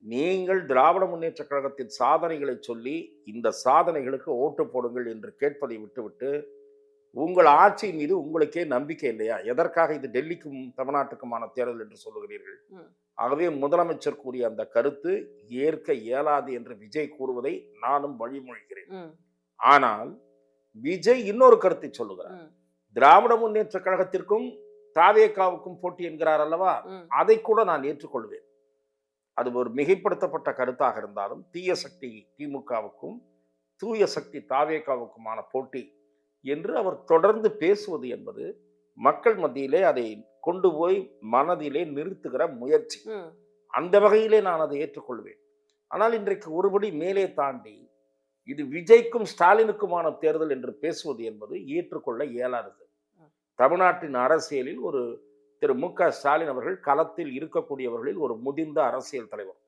நீங்கள் திராவிட முன்னேற்றக் கழகத்தின் சாதனைகளை சொல்லி இந்த சாதனைகளுக்கு ஓட்டு போடுங்கள் என்று கேட்பதை விட்டுவிட்டு உங்கள் ஆட்சி மீது உங்களுக்கே நம்பிக்கை இல்லையா? எதற்காக இது டெல்லிக்கும் தமிழ்நாட்டுக்குமான தேர்தல் என்று சொல்லுகிறீர்கள்? ம். ஆகவே முதலமைச்சர் கூறிய அந்த கருத்து ஏற்க இயலாது என்று விஜய் கூறுவதை நானும் வழிமொழிகிறேன். ம். ஆனால் விஜய் இன்னொரு கருத்தை சொல்லுகிறார். ம். திராவிட முன்னேற்ற கழகத்திற்கும் தாவேகாவுக்கும் போட்டி என்கிறார் அல்லவா? ம். அதை கூட நான் ஏற்றுக்கொள்வேன். அது ஒரு மிகைப்படுத்தப்பட்ட கருத்தாக இருந்தாலும் தீய சக்தி திமுகவுக்கும் தூய சக்தி தாவேகாவுக்குமான போட்டி என்று அவர் தொடர்ந்து பேசுவது என்பது மக்கள் மத்தியிலே அதை கொண்டு போய் மனதிலே நிறுத்துகிற முயற்சி. ம். அந்த வகையிலே நான் அதை ஏற்றுக்கொள்வேன். ஆனால் இன்றைக்கு ஒருபடி மேலே தாண்டி இது விஜய்க்கும் ஸ்டாலினுக்குமான தேர்தல் என்று பேசுவது என்பது ஏற்றுக்கொள்ள இயலாதது. தமிழ்நாட்டின் அரசியலில் ஒரு திரு மு க ஸ்டாலின் அவர்கள் களத்தில் இருக்கக்கூடியவர்களில் ஒரு முதிர்ந்த அரசியல் தலைவர்.